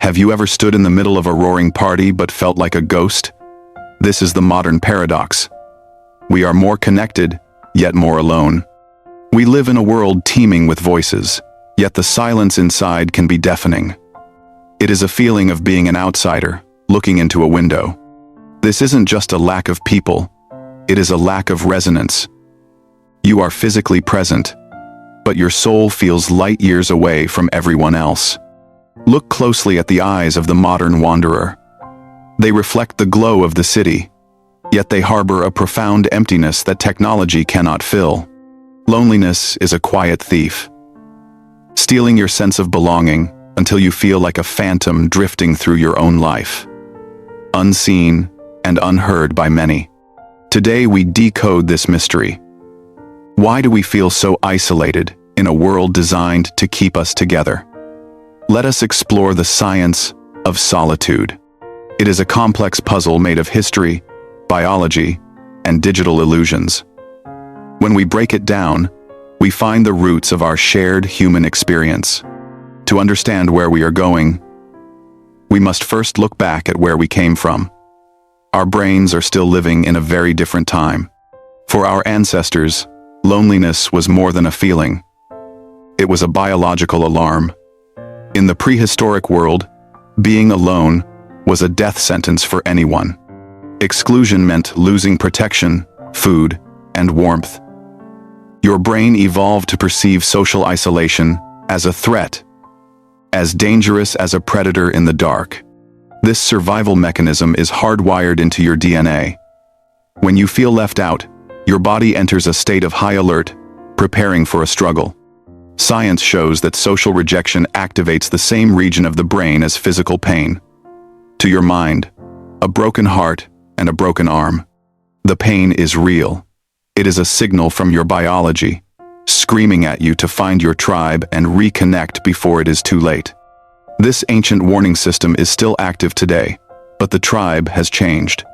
Have you ever stood in the middle of a roaring party but felt like a ghost? This is the modern paradox. We are more connected, yet more alone. We live in a world teeming with voices, yet the silence inside can be deafening. It is a feeling of being an outsider, looking into a window. This isn't just a lack of people, it is a lack of resonance. You are physically present, but your soul feels light years away from everyone else. Look closely at the eyes of the modern wanderer. They reflect the glow of the city, yet they harbor a profound emptiness that technology cannot fill. Loneliness is a quiet thief, stealing your sense of belonging until you feel like a phantom drifting through your own life, unseen and unheard by many. Today we decode this mystery. Why do we feel so isolated in a world designed to keep us together? Let us explore the science of solitude. It is a complex puzzle made of history, biology, and digital illusions. When we break it down, we find the roots of our shared human experience. To understand where we are going, we must first look back at where we came from. Our brains are still living in a very different time. For our ancestors, loneliness was more than a feeling. It was a biological alarm. In the prehistoric world, being alone was a death sentence for anyone. Exclusion meant losing protection, food, and warmth. Your brain evolved to perceive social isolation as a threat, as dangerous as a predator in the dark. This survival mechanism is hardwired into your DNA. When you feel left out, your body enters a state of high alert, preparing for a struggle. Science shows that social rejection activates the same region of the brain as physical pain. To your mind, a broken heart and a broken arm. The pain is real. It is a signal from your biology, screaming at you to find your tribe and reconnect before it is too late. This ancient warning system is still active today, but the tribe has changed.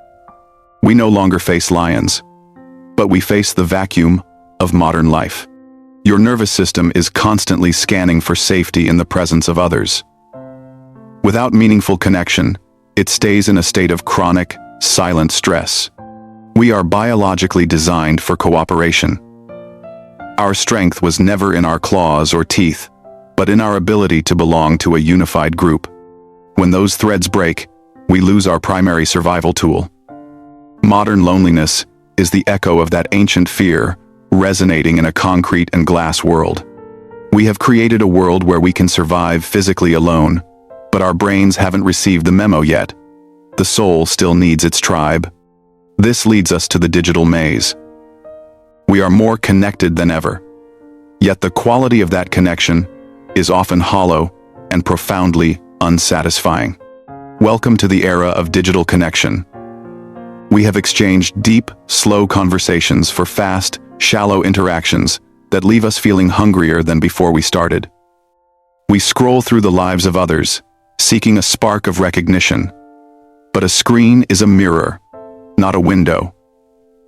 We no longer face lions, but we face the vacuum of modern life. Your nervous system is constantly scanning for safety in the presence of others. Without meaningful connection, it stays in a state of chronic, silent stress. We are biologically designed for cooperation. Our strength was never in our claws or teeth, but in our ability to belong to a unified group. When those threads break, we lose our primary survival tool. Modern loneliness is the echo of that ancient fear, resonating in a concrete and glass world. We have created a world where we can survive physically alone, but our brains haven't received the memo yet. The soul still needs its tribe. This leads us to the digital maze. We are more connected than ever, yet the quality of that connection is often hollow and profoundly unsatisfying. Welcome to the era of digital connection. We have exchanged deep, slow conversations for fast, shallow interactions that leave us feeling hungrier than before we started. We scroll through the lives of others, seeking a spark of recognition. But a screen is a mirror, not a window.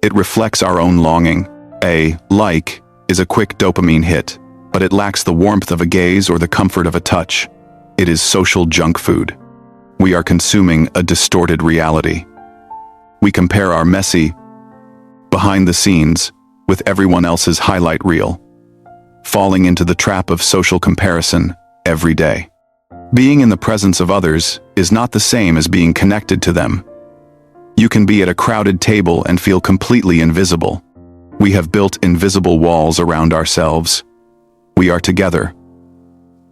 It reflects our own longing. A like is a quick dopamine hit, but it lacks the warmth of a gaze or the comfort of a touch. It is social junk food. We are consuming a distorted reality. We compare our messy, behind the scenes, with everyone else's highlight reel, falling into the trap of social comparison every day. Being in the presence of others is not the same as being connected to them. You can be at a crowded table and feel completely invisible. We have built invisible walls around ourselves. We are together,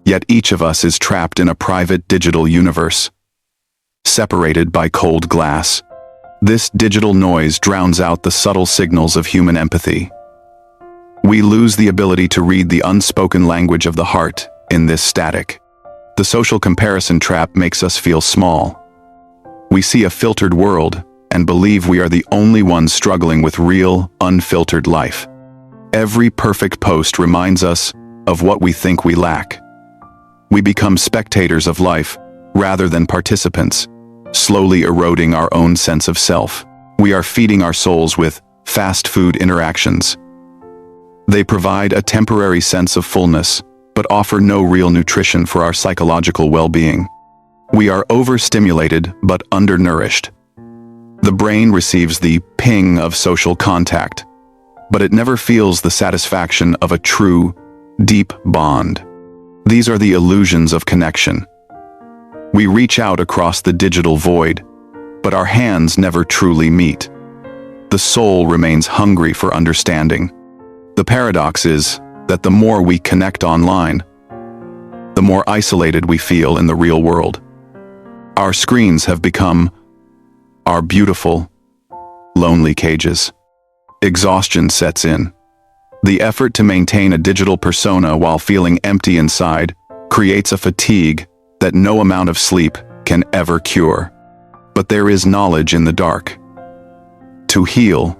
yet each of us is trapped in a private digital universe, separated by cold glass. This digital noise drowns out the subtle signals of human empathy. We lose the ability to read the unspoken language of the heart in this static. The social comparison trap makes us feel small. We see a filtered world and believe we are the only ones struggling with real, unfiltered life. Every perfect post reminds us of what we think we lack. We become spectators of life rather than participants, slowly eroding our own sense of self. We are feeding our souls with fast food interactions. They provide a temporary sense of fullness, but offer no real nutrition for our psychological well-being. We are overstimulated but undernourished. The brain receives the ping of social contact, but it never feels the satisfaction of a true, deep bond. These are the illusions of connection. We reach out across the digital void, but our hands never truly meet. The soul remains hungry for understanding. The paradox is that the more we connect online, the more isolated we feel in the real world. Our screens have become our beautiful, lonely cages. Exhaustion sets in. The effort to maintain a digital persona while feeling empty inside creates a fatigue that no amount of sleep can ever cure. But there is knowledge in the dark. To heal,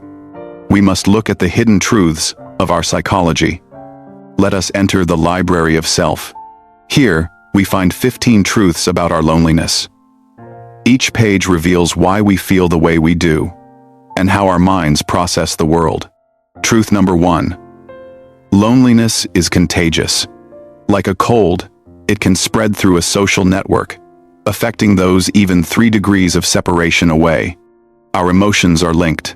we must look at the hidden truths of our psychology. Let us enter the library of self. Here, we find 15 truths about our loneliness. Each page reveals why we feel the way we do, and how our minds process the world. Truth number 1. Loneliness is contagious. Like a cold, it can spread through a social network, affecting those even 3 degrees of separation away. Our emotions are linked.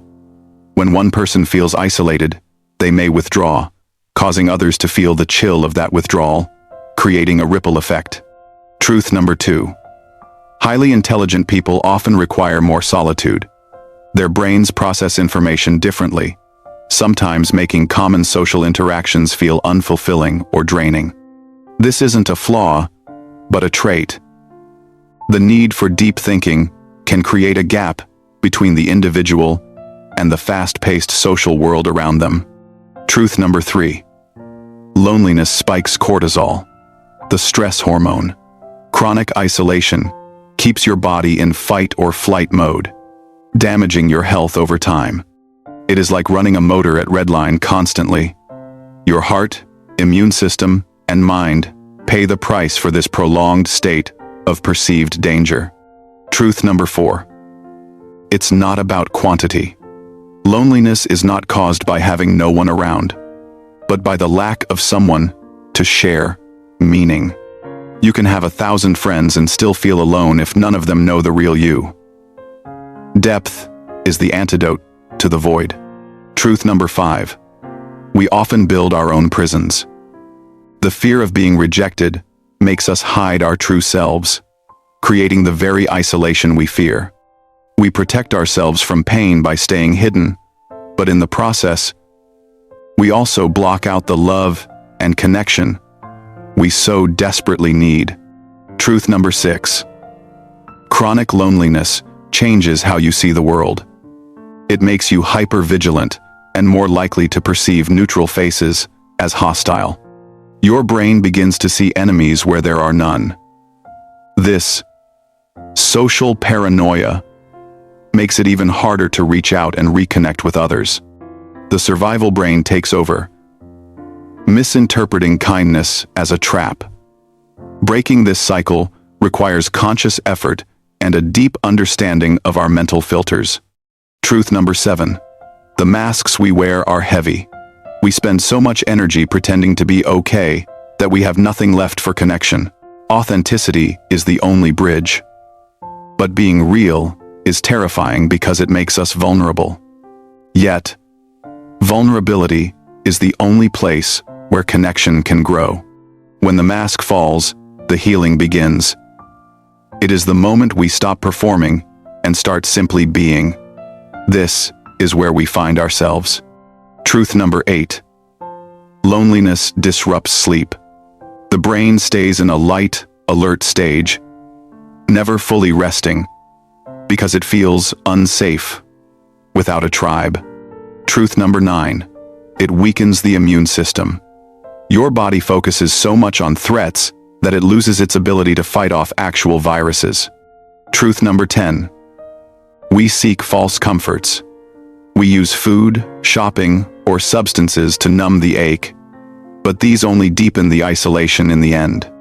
When one person feels isolated, they may withdraw, causing others to feel the chill of that withdrawal, creating a ripple effect. Truth number 2. Highly intelligent people often require more solitude. Their brains process information differently, sometimes making common social interactions feel unfulfilling or draining. This isn't a flaw, but a trait. The need for deep thinking can create a gap between the individual and the fast-paced social world around them. Truth number 3. Loneliness spikes cortisol, the stress hormone. Chronic isolation keeps your body in fight or flight mode, damaging your health over time. It is like running a motor at redline constantly. Your heart, immune system, and mind pay the price for this prolonged state of perceived danger. Truth number 4. It's not about quantity. Loneliness is not caused by having no one around, but by the lack of someone to share meaning. You can have 1,000 friends and still feel alone if none of them know the real you. Depth is the antidote to the void. Truth number 5. We often build our own prisons. The fear of being rejected makes us hide our true selves, creating the very isolation we fear. We protect ourselves from pain by staying hidden, but in the process, we also block out the love and connection we so desperately need. Truth number 6. Chronic loneliness changes how you see the world. It makes you hyper-vigilant and more likely to perceive neutral faces as hostile. Your brain begins to see enemies where there are none. This social paranoia makes it even harder to reach out and reconnect with others. The survival brain takes over, misinterpreting kindness as a trap. Breaking this cycle requires conscious effort and a deep understanding of our mental filters. Truth number 7. The masks we wear are heavy. We spend so much energy pretending to be okay that we have nothing left for connection. Authenticity is the only bridge. But being real is terrifying because it makes us vulnerable. Yet, vulnerability is the only place where connection can grow. When the mask falls, the healing begins. It is the moment we stop performing and start simply being. This is where we find ourselves. Truth number 8. Loneliness disrupts sleep. The brain stays in a light, alert stage, never fully resting, because it feels unsafe without a tribe. Truth number 9. It weakens the immune system. Your body focuses so much on threats that it loses its ability to fight off actual viruses. Truth number 10. We seek false comforts. We use food, shopping, or substances to numb the ache, but these only deepen the isolation in the end.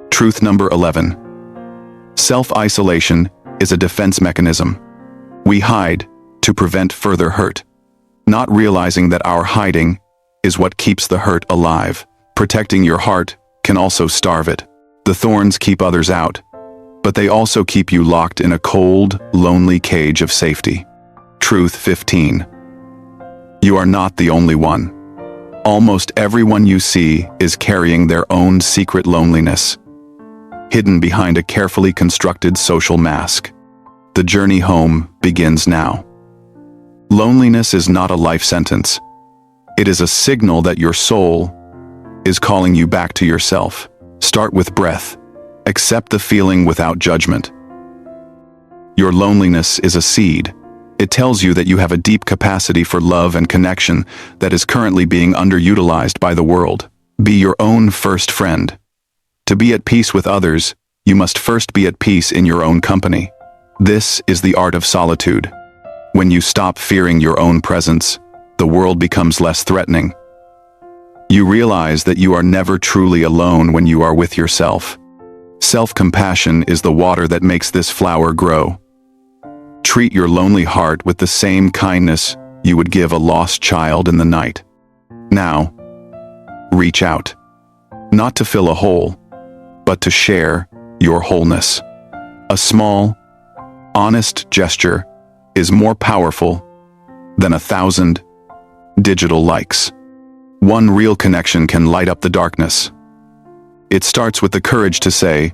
Truth number 11. Self-isolation is a defense mechanism. We hide to prevent further hurt, not realizing that our hiding is what keeps the hurt alive. Protecting your heart can also starve it. The thorns keep others out, but they also keep you locked in a cold, lonely cage of safety. Truth 15. You are not the only one. Almost everyone you see is carrying their own secret loneliness, hidden behind a carefully constructed social mask. The journey home begins now. Loneliness is not a life sentence. It is a signal that your soul is calling you back to yourself. Start with breath. Accept the feeling without judgment. Your loneliness is a seed. It tells you that you have a deep capacity for love and connection that is currently being underutilized by the world. Be your own first friend. To be at peace with others, you must first be at peace in your own company. This is the art of solitude. When you stop fearing your own presence, the world becomes less threatening. You realize that you are never truly alone when you are with yourself. Self-compassion is the water that makes this flower grow. Treat your lonely heart with the same kindness you would give a lost child in the night. Now, reach out. Not to fill a hole, but to share your wholeness. A small, honest gesture is more powerful than 1,000 digital likes. One real connection can light up the darkness. It starts with the courage to say,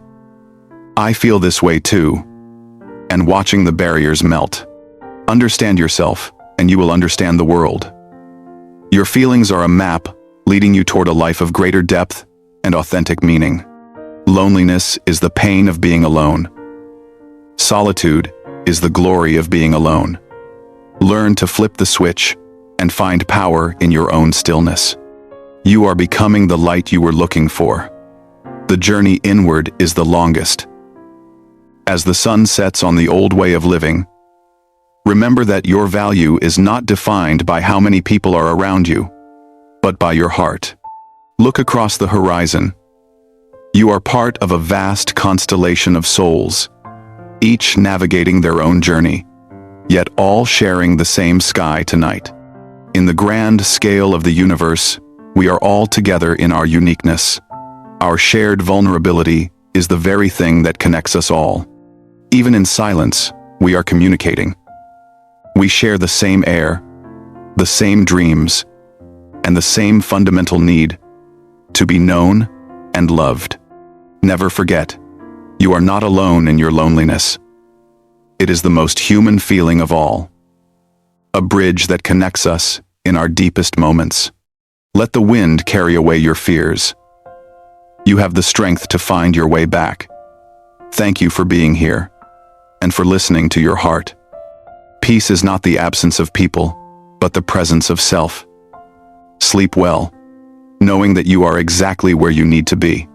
"I feel this way too," and watching the barriers melt. Understand yourself, and you will understand the world. Your feelings are a map leading you toward a life of greater depth and authentic meaning. Loneliness is the pain of being alone. Solitude is the glory of being alone. Learn to flip the switch and find power in your own stillness. You are becoming the light you were looking for. The journey inward is the longest. As the sun sets on the old way of living, remember that your value is not defined by how many people are around you, but by your heart. Look across the horizon. You are part of a vast constellation of souls, each navigating their own journey, yet all sharing the same sky tonight. In the grand scale of the universe, we are all together in our uniqueness. Our shared vulnerability is the very thing that connects us all. Even in silence, we are communicating. We share the same air, the same dreams, and the same fundamental need to be known and loved. Never forget, you are not alone in your loneliness. It is the most human feeling of all. A bridge that connects us in our deepest moments. Let the wind carry away your fears. You have the strength to find your way back. Thank you for being here and for listening to your heart. Peace is not the absence of people, but the presence of self. Sleep well, knowing that you are exactly where you need to be.